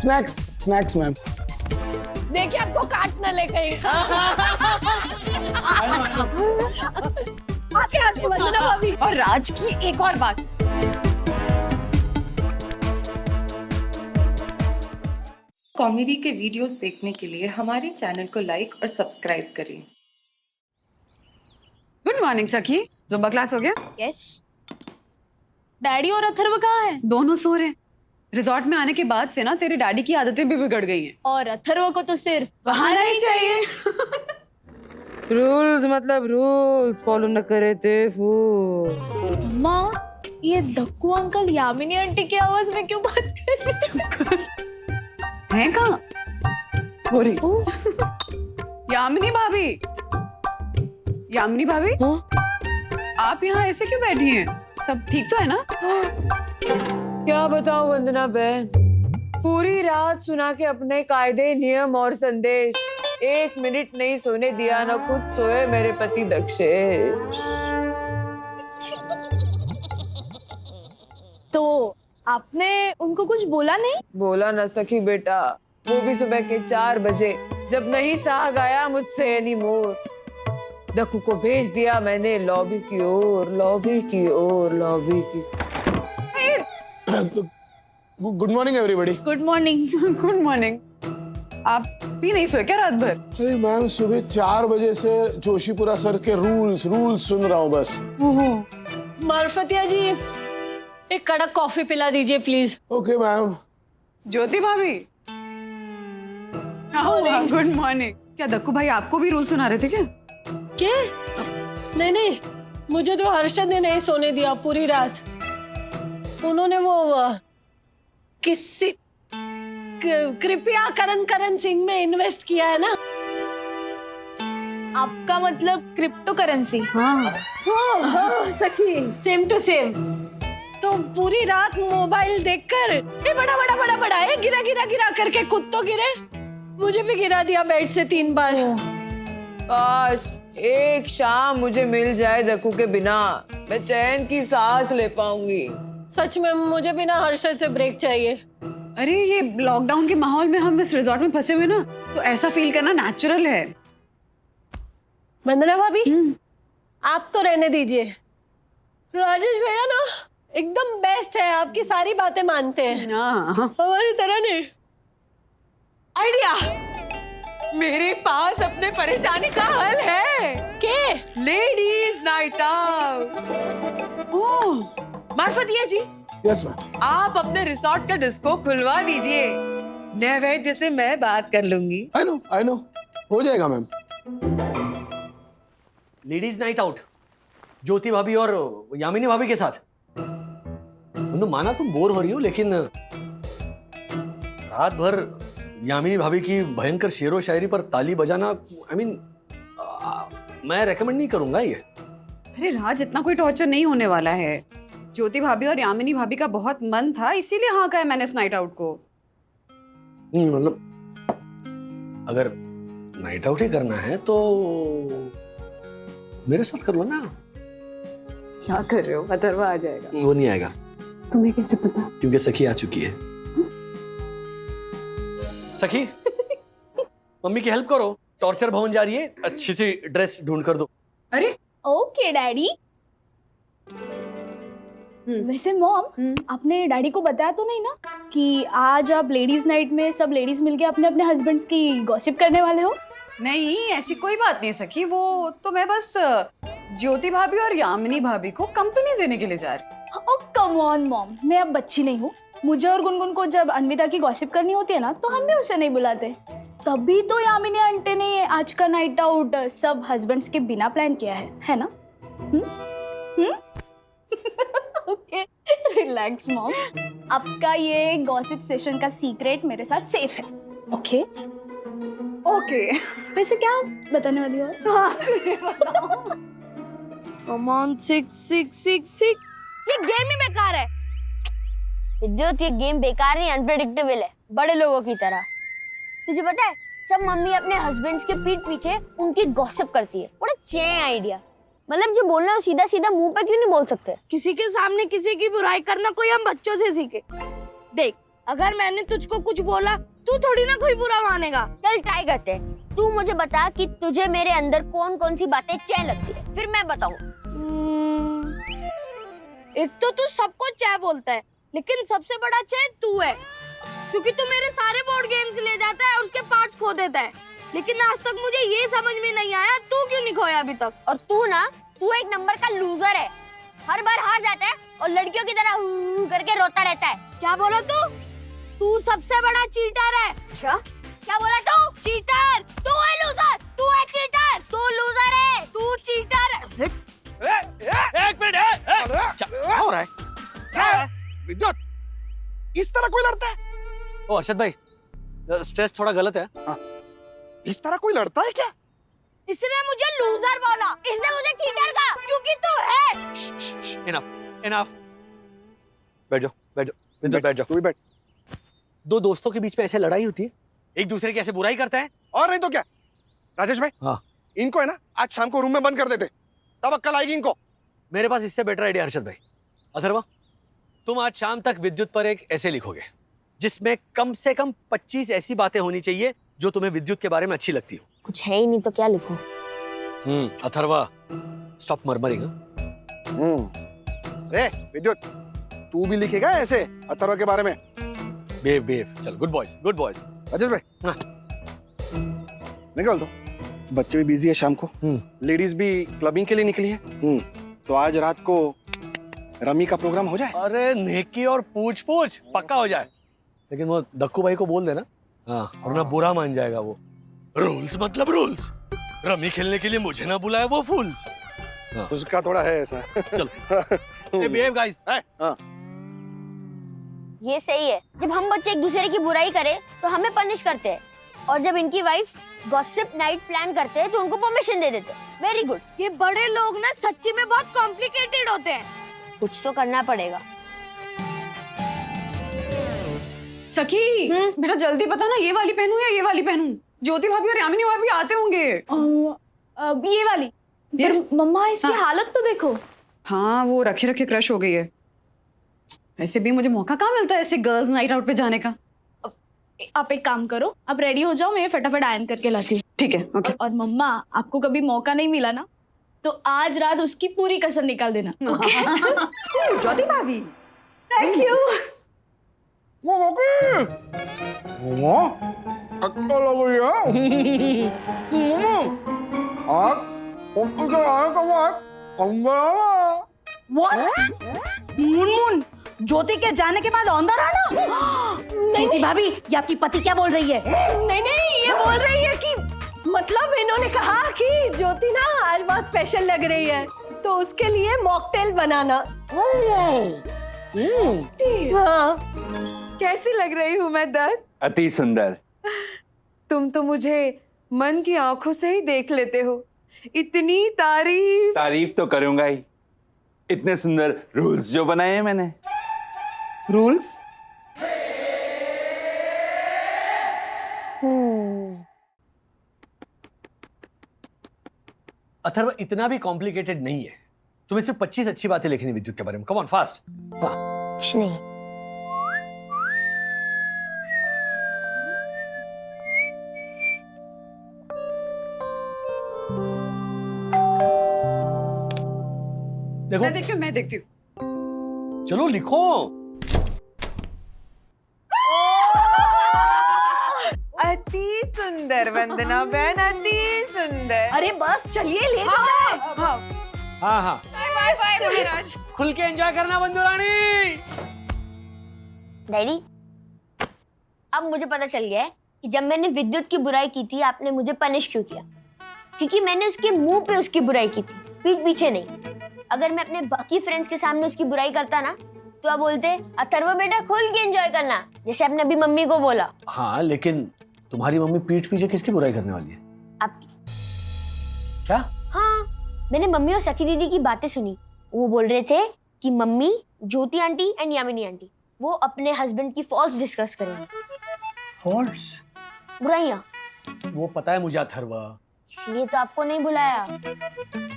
Snacks snacks ma'am. देखिए आपको काट न ले कहीं। आगे आगे वंदना भाभी। और राज की एक और बात, कॉमेडी के वीडियोस देखने के लिए हमारे चैनल को लाइक और सब्सक्राइब करें। गुड मॉर्निंग सखी, जुम्बा क्लास हो गया? यस। डैडी और अथर्व कहाँ हैं? दोनों सो रहे हैं। रिजॉर्ट में आने के बाद से ना तेरे डैडी की आदतें भी बिगड़ गई हैं। और अथर्व को तो सिर्फ बहाना ही चाहिए। रूल्स मतलब रूल्स फॉलो न करे थे फूल। माँ, ये धक्कू अंकल यामिनी आंटी की आवाज में क्यों बात कर रहे हैं? हैं कहाँ? हो रही यामिनी भाभी। यामिनी भाभी, आप यहाँ ऐसे क्यों बैठी हैं? सब ठीक तो है ना? क्या बताऊं वंदना बहन, पूरी रात सुना के अपने कायदे नियम और संदेश, 1 मिनट नहीं सोने दिया, ना खुद सोए मेरे पति दक्षेश। तो आपने उनको कुछ बोला नहीं? बोला न सकी बेटा, वो भी सुबह के 4 बजे, जब नहीं सहा गया मुझसे एनीमोर। दक्कू को भेज दिया मैंने लॉबी की ओर, लॉबी की ओर, लॉबी की। Good morning everybody. Good morning. Good morning. आप भी नहीं सोए क्या रात भर? अरे मैम, सुबह 4 बजे से जोशीपुरा सर के रूल्स सुन रहा हूँ बस। मार्फतिया जी, एक कड़क कॉफी पिला दीजिए प्लीज। Okay ma'am. ज्योति भाभी, गुड मॉर्निंग। क्या दक्कू भाई आपको भी रूल सुना रहे थे क्या? क्या? नहीं, मुझे तो हर्षद ने नहीं सोने दिया पूरी रात। उन्होंने वो किसी कृपया करण सिंह में इन्वेस्ट किया है ना। आपका मतलब क्रिप्टो करेंसी? हाँ। सखी, सेम टू सेम। तो पूरी रात मोबाइल देखकर ये बड़ा है, गिरा करके खुद तो गिरे, मुझे भी गिरा दिया बेड से 3 बार। काश एक शाम मुझे मिल जाए दक्कू के बिना, मैं चैन की सांस ले पाऊंगी। सच में मुझे भी ना हर्षद से ब्रेक चाहिए। अरे ये लॉकडाउन के माहौल में हम इस रिजॉर्ट में फंसे हुए ना, तो ऐसा फील करना नेचुरल है। वंदना भाभी, आप तो रहने दीजिए। राजेश भैया ना एकदम बेस्ट है, आपकी सारी बातें मानते हैं। हमारी तरह नहीं। आइडिया, मेरे पास अपने परेशानी का हल है। के? Ladies night out. Oh Marfatiya ji, yes ma'am. आप अपने रिसोर्ट का डिस्को खुलवा दीजिए, नैवेद्य से मैं बात कर लूंगी। आई नो हो जाएगा मैम। लेडीज नाइट आउट ज्योति भाभी और यामिनी भाभी के साथ। तो माना तुम बोर हो रही हो, लेकिन रात भर यामिनी भाभी की भयंकर शेरो शायरी पर ताली बजाना, मैं रेकमेंड नहीं करूंगा ये। अरे राज, इतना कोई टॉर्चर नहीं होने वाला है। ज्योति भाभी और यामिनी भाभी का बहुत मन था, इसीलिए हाँ कहा मैंने इस नाइट आउट को। मतलब अगर नाइट आउट ही करना है तो मेरे साथ कर लो ना। क्या कर रहे हो? अथर्व आ जाएगा। वो नहीं आएगा। तुम्हें कैसे पता? क्योंकि सखी आ चुकी है। सखी, मम्मी की हेल्प करो, टॉर्चर भवन जा रही है, अच्छी सी ड्रेस ढूंढ कर दो। अरे ओके डैडी। वैसे मॉम, आपने डैडी को बताया तो नहीं ना कि आज आप लेडीज नाइट में सब लेडीज मिलके अपने अपने हस्बैंड्स की गॉसिप करने वाले हो? नहीं, ऐसी कोई बात नहीं सखी। वो तो मैं बस ज्योति भाभी और यामिनी भाभी को कंपनी देने के लिए जा रही। ओह कम ऑन मॉम, मैं अब बच्ची नहीं हूँ। मुझे और गुनगुन को जब अन्विता की गॉसिप करनी होती है ना, तो हम भी उसे नहीं बुलाते। तभी तो यामिनी आंटी ने आज का नाइट आउट सब हस्बैंड्स के बिना प्लान किया है ना? Okay, relax mom. आपका ये गॉसिप सेशन का सीक्रेट मेरे साथ सेफ है। Okay okay. वैसे क्या बताने वाली हो? कम ऑन, 6 ये गेम ही बेकार है। विद्युत, ये गेम बेकार नहीं, अनप्रेडिक्टेबल है, बड़े लोगों की तरह। तुझे पता है, सब मम्मी अपने हस्बैंड्स के पीठ पीछे उनकी गॉसिप करती है। बड़ा चे आइडिया। मतलब जो बोलना है सीधा सीधा मुंह पे क्यों नहीं बोल सकते? किसी के सामने किसी की बुराई करना कोई हम बच्चों से सीखे। देख, अगर मैंने तुझको कुछ बोला तू थोड़ी ना कोई बुरा मानेगा। चल ट्राई करते हैं। तू मुझे बता कि तुझे मेरे अंदर कौन कौन सी बातें चैन लगती है, फिर मैं बताऊं। एक तो तू सबको चै बोलता है, लेकिन सबसे बड़ा चै तू है, क्योंकि तू मेरे सारे बोर्ड गेम्स ले जाता है और उसके पार्ट्स खो देता है। लेकिन आज तक मुझे ये समझ में नहीं आया तू क्यों नहीं खोया अभी तक। और तू एक नंबर का लूजर है, हर बार हार जाता है और लड़कियों की तरह करके रोता रहता है। क्या बोला तू सबसे बड़ा चीटर है। अच्छा, क्या बोला तू? चीटर। तू है लूजर, तू है चीटर। तू लूजर है, तू चीटर है। एक मिनट, क्या हो रहा है? क्या है? विद्युत, इस तरह कोई लड़ता है? ओ अर्शद भाई, स्ट्रेस थोड़ा गलत है। इस तरह कोई लड़ता है क्या? इसने मुझे लूजर बोला। इसने मुझे चीटर कहा। क्योंकि तू है। इनफ। बैठ जाओ, विद्युत बैठ जाओ। तू भी बैठ। दो दोस्तों के बीच में ऐसे लड़ाई होती है, एक दूसरे की ऐसे बुराई करते हैं। और नहीं तो क्या राजेश भाई? हाँ। इनको है ना आज शाम को रूम में बंद कर देते, तब अक्कल आएगी इनको। मेरे पास इससे बेटर आइडिया अर्शद भाई। अथर्वा, तुम आज शाम तक विद्युत पर एक ऐसे लिखोगे जिसमें कम से कम 25 ऐसी बातें होनी चाहिए जो तुम्हें विद्युत के बारे में अच्छी लगती हो। कुछ है ही नहीं तो क्या लिखूं? Atharva, stop murmuring. रे विद्युत, तू भी लिखेगा ऐसे अथर्वा के बारे में? बेव। चल, गुड बॉयज। राजेश भाई, हाँ। मैं क्या बोलता हूँ, बच्चे भी बिजी है शाम को, लेडीज भी क्लबिंग के लिए निकली है, तो आज रात को रमी का प्रोग्राम हो जाए। अरे नेकी और पूछ पक्का हो जाए, लेकिन वो दक्कू भाई को बोल देना। हाँ, और ना बुरा मान जाएगा वो। रूल्स मतलब रूल्स, रमी खेलने के लिए मुझे ना बुलाया वो फूल्स। उसका थोड़ा है ऐसा। चलो बिहेव गाइस। हाँ। ये सही है, जब हम बच्चे एक दूसरे की बुराई करें तो हमें पनिश करते हैं, और जब इनकी वाइफ गॉसिप नाइट प्लान करते हैं तो उनको परमिशन दे देते हैं। Very good. ये बड़े लोग ना सच्ची में बहुत कॉम्प्लिकेटेड होते हैं। कुछ तो करना पड़ेगा। सखी, बेटा जल्दी बता ना, ये वाली पहनूं या ये वाली पहनूं? ज्योति भाभी और यामिनी भाभी आते होंगे। ये वाली। पर मम्मा इसकी हालत तो देखो। हाँ, वो रखे रखे क्रश हो गई है। ऐसे भी मुझे मौका कहाँ मिलता है ऐसे गर्ल्स नाइट आउट पे जाने का। आप एक काम करो, आप रेडी हो जाओ, मैं फटाफट आयन करके लाती हूँ। ठीक है, ओके। और मम्मा, आपको कभी मौका नहीं मिला ना तो आज रात उसकी पूरी कसर निकाल देना। ज्योति भाभी, थैंक यू। मुनमुन, ज्योति के जाने के बाद अंदर आना। ज्योति भाभी, ये आपकी पति क्या बोल रही है? नहीं, ये बोल रही है कि मतलब इन्होंने कहा कि ज्योति ना आज बहुत स्पेशल लग रही है, तो उसके लिए मॉकटेल बनाना। हाँ। कैसी लग रही हूँ मैं दत्त? अति सुंदर। तुम तो मुझे मन की आंखों से ही देख लेते हो। इतनी तारीफ तो करूंगा ही, इतने सुंदर रूल्स जो बनाए हैं मैंने। रूल्स? अथर्व, इतना भी कॉम्प्लिकेटेड नहीं है। तुम्हें सिर्फ 25 अच्छी बातें लिखनी विद्युत के बारे में। Come on, fast. कुछ नहीं। देखो, मैं देखती हूँ। चलो लिखो। अति सुंदर वंदना बहन, अति सुंदर। अरे बस चलिए, ले हाँ। खुल के एंजॉय करना बंधु रानी। डैडी, अब मुझे पता चल गया है कि जब मैंने विद्युत की बुराई की थी आपने मुझे पनिश क्यों किया। क्योंकि मैंने उसके मुंह पे उसकी बुराई की थी, पीठ पीछे नहीं। अगर मैं अपने बाकी फ्रेंड्स के सामने उसकी बुराई करता ना तो आप बोलते अथर्व बेटा खुल के एंजॉय करना, जैसे आपने अभी मम्मी को बोला। हाँ, लेकिन तुम्हारी मम्मी पीठ पीछे किसकी बुराई करने वाली है? आपकी। क्या? हाँ, मैंने मम्मी और सखी दीदी की बातें सुनी। वो बोल रहे थे कि mummy, Jyoti aunty and Yamini aunty वो अपने हस्बैंड की फॉल्स डिस्कस करेंगे। फॉल्स? बुराइयां। वो पता है मुझे अथर्वा, इसलिए तो आपको नहीं बुलाया।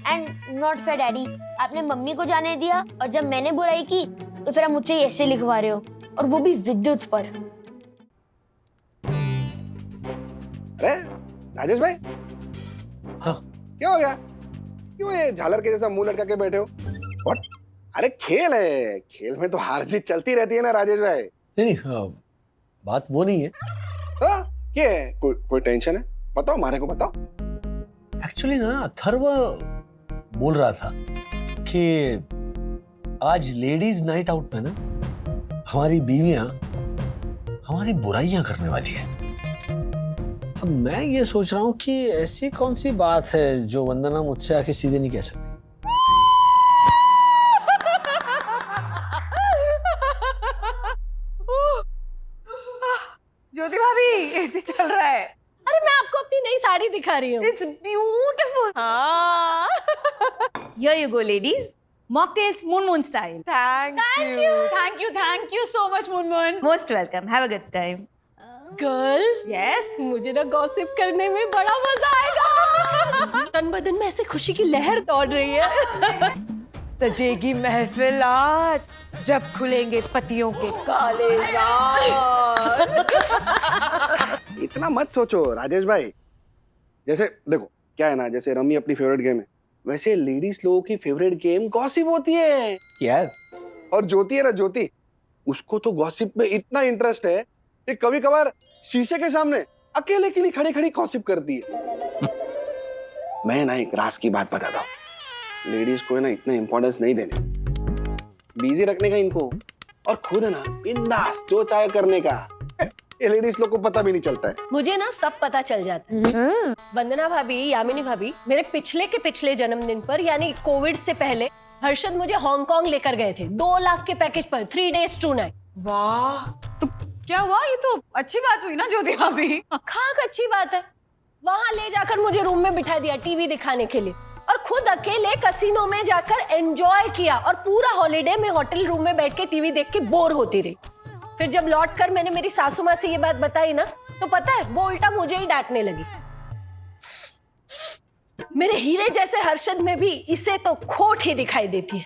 एंड नॉट फेयर डैडी, आपने मम्मी को जाने दिया और जब मैंने बुराई की तो फिर आप मुझसे ऐसे लिखवा रहे हो। और वो भी विद्युत पर। अरे राजेश भाई, हाँ। क्या हो गया? क्यों ये झालर के जैसा मुंह लटका के बैठे हो? What? अरे खेल है, खेल में तो हार जीत चलती रहती है ना राजेश भाई। नहीं बात वो नहीं है। हाँ, क्या है? कोई टेंशन है? बताओ, हमारे को बताओ। एक्चुअली ना अथर्व बोल रहा था कि आज लेडीज नाइट आउट में ना हमारी बीवियां हमारी बुराइयां करने वाली है। अब मैं ये सोच रहा हूँ कि ऐसी कौन सी बात है जो वंदना मुझसे आके सीधे नहीं कह सकती। ज्योति भाभी ऐसे चल रहा है। अरे मैं आपको अपनी नई साड़ी दिखा रही हूँ। It's beautiful. हाँ। Here you go, ladies. Mocktails Moon Moon style. Thank you so much, Moon. Most welcome. Have a good time. Girls, Yes. मुझे ना गॉसिप करने में बड़ा मजा आएगा। तन बदन में ऐसे खुशी की लहर दौड़ रही है। सजेगी महफिल आज जब खुलेंगे पतियों के काले राज। इतना मत सोचो राजेश भाई। जैसे देखो क्या है ना, जैसे रमी अपनी फेवरेट गेम है, वैसे लेडीज लोगों की फेवरेट गेम गॉसिप होती है। यस। और ज्योति है ना, ज्योति, उसको तो गॉसिप में इतना इंटरेस्ट है कि कभी कभार शीशे के सामने अकेले के लिए खड़ी खड़ी गॉसिप करती है। मैं ना एक राज की बात बताता हूँ, लेडीज को है ना इतना इंपॉर्टेंस नहीं देने, बिजी रखने का इनको, और खुद है ना बिंदास जो चाहे करने का। ये लेडीज लोग को पता भी नहीं चलता है। मुझे ना सब पता चल जाता है। वंदना भाभी, यामिनी भाभी, मेरे पिछले के पिछले जन्मदिन पर यानी कोविड से पहले हर्षद मुझे हांगकांग लेकर गए थे 2 लाख के पैकेज पर 3 days 2 nights। वाह, तो क्या हुआ? ये तो अच्छी बात हुई ना ज्योति भाभी। खाक अच्छी बात है। वहां ले जाकर मुझे रूम में बिठा दिया टीवी दिखाने के लिए, और खुद अकेले कसिनो में जाकर एंजॉय किया, और पूरा हॉलीडे में होटल रूम में बैठ के टीवी देख के बोर होती रही। फिर जब लौटकर मैंने मेरी सासू माँ से ये बात बताई ना, तो पता है वो उल्टा मुझे ही डांटने लगी। मेरे हीरे जैसे हर्षद में भी इसे तो खोट ही दिखाई देती है।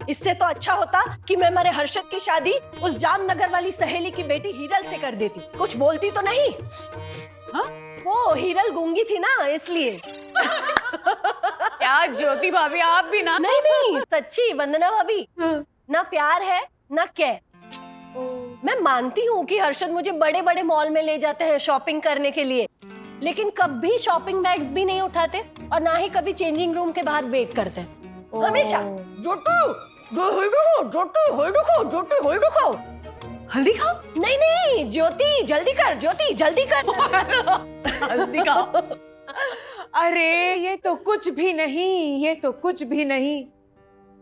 इससे तो अच्छा होता कि मैं मेरे हर्षद की शादी उस जामनगर वाली सहेली की बेटी हीरल से कर देती, कुछ बोलती तो नहीं। हाँ? वो हीरल गूंगी थी ना, इसलिए। क्या ज्योति भाभी, आप भी ना। नहीं सच्ची वंदना भाभी, ना प्यार है ना क्या। मैं मानती हूँ कि हर्षद मुझे बड़े बड़े मॉल में ले जाते हैं शॉपिंग करने के लिए, लेकिन कभी शॉपिंग बैग्स भी नहीं उठाते और ना ही कभी चेंजिंग रूम के बाहर वेट करते हैं। हमेशा हल्दी खाओ। नहीं ज्योति जल्दी कर, ज्योति जल्दी कर। हल्दी खाओ। अरे ये तो कुछ भी नहीं, ये तो कुछ भी नहीं।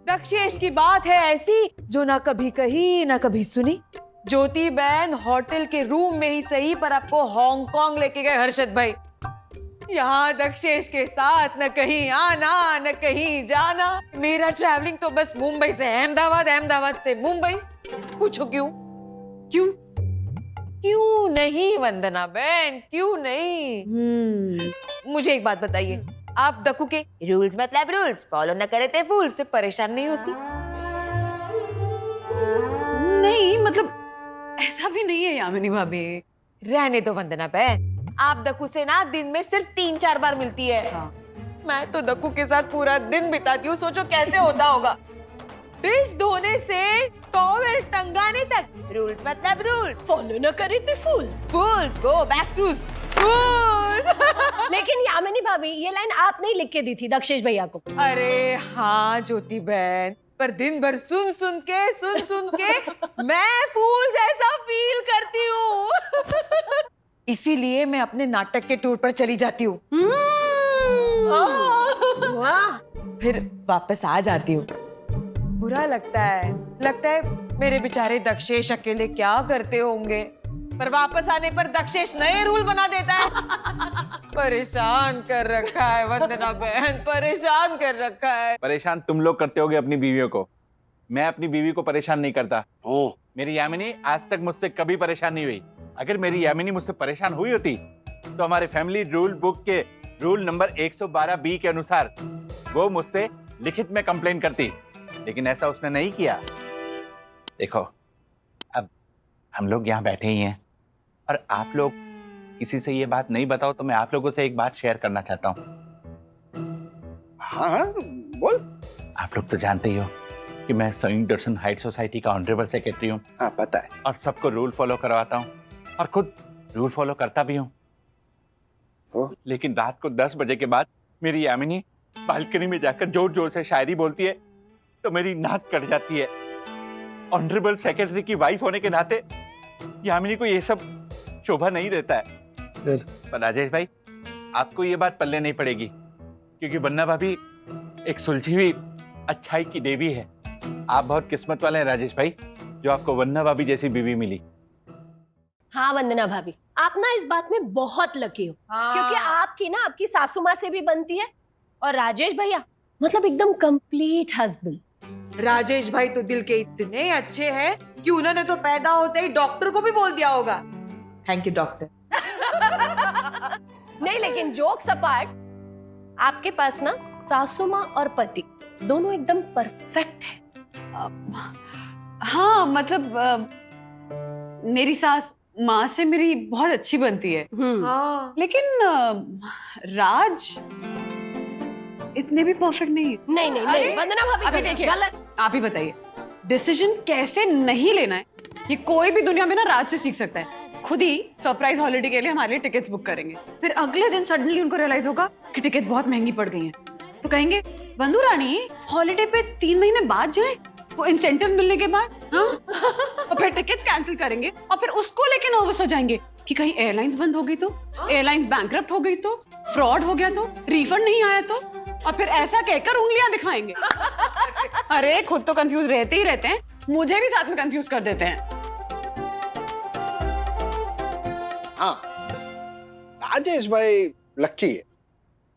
दक्षेश की बात है ऐसी जो ना कभी कही ना कभी सुनी। ज्योति बहन होटल के रूम में ही सही पर आपको हांगकांग लेके गए हर्षद भाई। यहाँ दक्षेश के साथ न कहीं आना न कहीं जाना। मेरा ट्रैवलिंग तो बस मुंबई से अहमदाबाद, अहमदाबाद से मुंबई। पूछो क्यों? क्यों क्यों नहीं वंदना बहन, क्यों नहीं? मुझे एक बात बताइए, आप दक्कू के रूल्स मतलब रूल्स फॉलो न करे थे फूल से परेशान नहीं होती? नहीं मतलब ऐसा भी नहीं है यामिनी भाभी। रहने दो वंदना बहन, आप दक्कू से ना दिन में सिर्फ 3-4 बार मिलती है। हाँ। मैं तो दक्कू के साथ पूरा दिन बिताती हूँ। सोचो कैसे होता होगा। डिश धोने से टॉवेल टंगाने तक रूल्स मतलब रूल्स फॉलो न करे थे फूल। फूल्स गो बैक टू स्कूल। लेकिन यामिनी भाभी ये लाइन आप नहीं लिख के दी थी दक्षेश भैया को। अरे हाँ ज्योति बहन, पर दिन भर सुन सुन के मैं फूल जैसा फील करती हूँ। इसीलिए मैं अपने नाटक के टूर पर चली जाती हूँ। फिर वापस आ जाती हूँ। बुरा लगता है मेरे बेचारे दक्षेश अकेले क्या करते होंगे, पर वापस आने पर दक्षेश नए रूल बना देता है। परेशान कर रखा है वंदना बहन, परेशान कर रखा है। परेशान तुम लोग करते होगे अपनी बीवियों को, मैं अपनी बीवी को परेशान नहीं करता। मेरी यामिनी आज तक मुझसे कभी परेशान नहीं हुई। अगर मेरी यामिनी मुझसे परेशान हुई होती तो हमारे फैमिली रूल बुक के रूल नंबर 112B के अनुसार वो मुझसे लिखित में कंप्लेन करती, लेकिन ऐसा उसने नहीं किया। देखो अब हम लोग यहाँ बैठे ही हैं और आप लोग किसी से ये बात नहीं बताओ तो मैं आप लोगों से एक बात शेयर करना चाहता हूँ। हाँ हाँ बोल। आप लोग तो जानते ही हो कि मैं संयुक्त दर्शन हाइट सोसाइटी का ऑनरेबल सेक्रेटरी हूँ। हाँ पता है। और सबको रूल फॉलो करवाता हूँ और खुद रूल फॉलो करता भी हूँ। लेकिन रात को 10 बजे के बाद मेरी यामिनी बालकनी में जाकर जोर जोर से शायरी बोलती है तो मेरी नाक कट जाती है। ऑनरेबल सेक्रेटरी की वाइफ होने के नाते यामिनी को ये सब शोभा नहीं देता है। पर राजेश भाई, आपको ये बात पल्ले नहीं पड़ेगी क्योंकि वंदना भाभी एक सुलझी हुई अच्छाई की देवी है। आप बहुत किस्मत वाले हैं राजेश भाई, जो आपको वंदना भाभी जैसी बीवी मिली। हाँ वंदना भाभी, आप ना इस बात में बहुत लकी हो। हाँ। क्योंकि आपकी ना आपकी सासू माँ से भी बनती है और राजेश भैया मतलब एकदम कंप्लीट हस्बैंड। राजेश भाई तो दिल के इतने अच्छे हैं कि उन्होंने तो पैदा होते ही डॉक्टर को भी बोल दिया होगा, थैंक यू डॉक्टर। नहीं लेकिन जोक्स अपार्ट, आपके पास ना सासू माँ और पति दोनों एकदम परफेक्ट है। हाँ मतलब मेरी सास माँ से मेरी बहुत अच्छी बनती है। हाँ। लेकिन राज इतने भी परफेक्ट नहीं है। नहीं नहीं अरे, नहीं वंदना भाभी अभी गलत, देखिए, गलत। आप ही बताइए डिसीजन कैसे नहीं लेना है, ये कोई भी दुनिया में ना राज से सीख सकता है। खुद ही सरप्राइज हॉलिडे के लिए हमारे लिए टिकट्स बुक करेंगे, फिर अगले दिन सडनली उनको रियलाइज होगा कि टिकट बहुत महंगी पड़ गई हैं, तो कहेंगे बंधु रानी हॉलिडे पे 3 महीने बाद जाएं, वो इंसेंटिव मिलने के बाद। हाँ और फिर टिकट्स कैंसिल करेंगे और फिर उसको लेके नर्वस हो जाएंगे कि कहीं एयरलाइंस बंद हो गई तो, एयरलाइंस बैंकरप्ट हो गई तो, फ्रॉड हो गया तो, रिफंड नहीं आया तो, और फिर ऐसा कहकर उंगलियां दिखाएंगे। अरे खुद तो कंफ्यूज रहते ही रहते हैं, मुझे भी साथ में कंफ्यूज कर देते हैं। हाँ राजेश भाई लक्की है।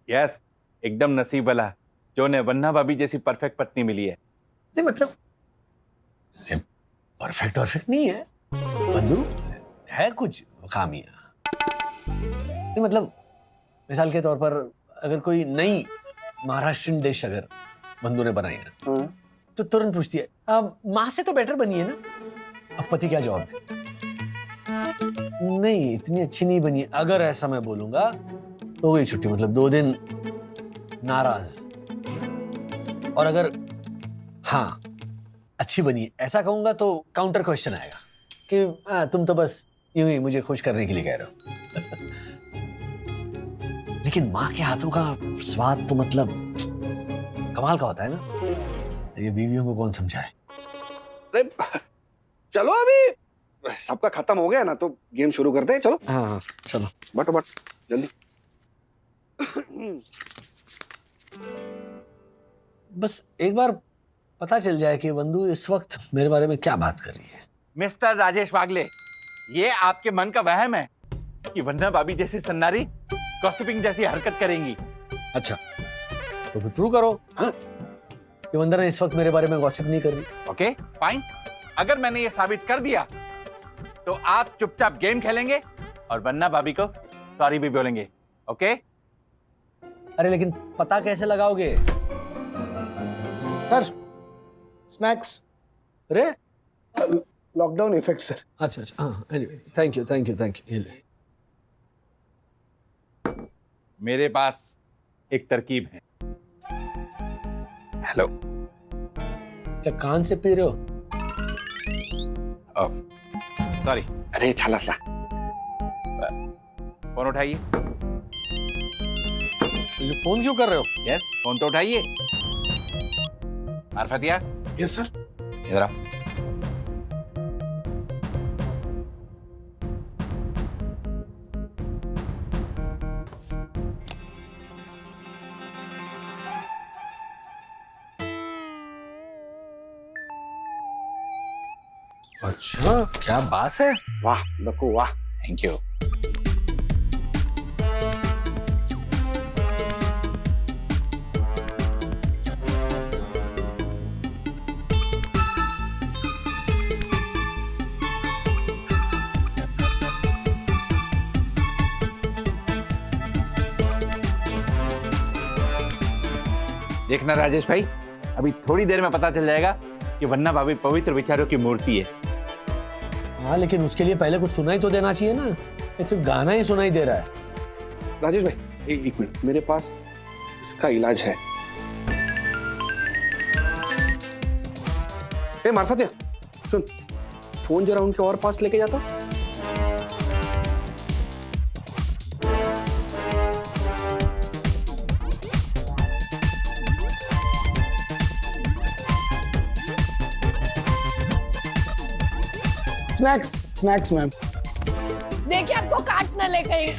यस, एकदम नसीब वाला जो ने वन्ना भाभी जैसी परफेक्ट पत्नी मिली है। नहीं मतलब परफेक्ट नहीं है बंधु, है कुछ खामियां। नहीं मतलब मिसाल के तौर पर अगर कोई नई महाराष्ट्रियन डिश अगर बंधु ने बनाई ना तो तुरंत पूछती है माँ से तो बेटर बनी है ना। अब पति क्या जवाब दे? नहीं इतनी अच्छी नहीं बनी। अगर ऐसा मैं बोलूंगा तो हो गई छुट्टी, मतलब 2 दिन नाराज। और अगर हाँ अच्छी बनी ऐसा कहूंगा तो काउंटर क्वेश्चन आएगा कि तुम तो बस यूं ही मुझे खुश करने के लिए कह रहे हो। लेकिन माँ के हाथों का स्वाद तो मतलब कमाल का होता है ना, ये बीवियों को कौन समझाए। चलो अभी सबका खत्म हो गया ना तो गेम शुरू करते हैं। चलो हाँ चलो बट जल्दी। बस एक बार पता चल जाए कि बंधु इस वक्त मेरे बारे में क्या बात कर रही है। मिस्टर राजेश वागले, ये आपके मन का वहम है कि वन्ना भाभी जैसी सन्नारी गॉसिपिंग जैसी हरकत करेंगी। अच्छा तो फिर प्रूव करो हाँ कि वंदना इस वक्त मेरे बारे में गॉसिप नहीं कर रही। ओके फाइन, अगर मैंने ये साबित कर दिया तो आप चुपचाप गेम खेलेंगे और वन्ना भाभी को सॉरी भी बोलेंगे। ओके? अरे लेकिन पता कैसे लगाओगे? Sir snacks. अरे लॉकडाउन इफेक्ट सर। अच्छा हाँ एनीवे थैंक यू। ये ले। मेरे पास एक तरकीब है। हेलो, क्या कान से पी रहे हो? सॉरी। अरे छाला ला। फोन उठाइए। ये फोन क्यों कर रहे हो? यस, फोन तो उठाइए। मार्फतिया, यस सर। इधर आओ। अच्छा क्या बात है। वाह बको वाह। Thank you. देखना राजेश भाई, अभी थोड़ी देर में पता चल जाएगा कि वन्ना भाभी पवित्र विचारों की मूर्ति है। हाँ लेकिन उसके लिए पहले कुछ सुनाई तो देना चाहिए ना, ये सिर्फ गाना ही सुनाई दे रहा है। राजेश भाई एक मिनट, मेरे पास इसका इलाज है। ए मार्फत, सुन, फोन जरा उनके और पास लेके जाता। Snacks snacks ma'am. देखिए आपको काट न ले कहीं।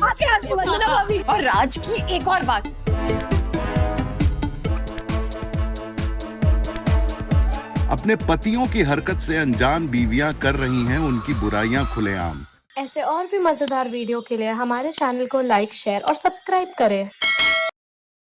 आगे आगे वंदना भाभी। और राज की एक और बात, अपने पतियों की हरकत से अनजान बीवियां कर रही हैं उनकी बुराइयां खुलेआम। ऐसे और भी मजेदार वीडियो के लिए हमारे चैनल को लाइक, शेयर और सब्सक्राइब करें।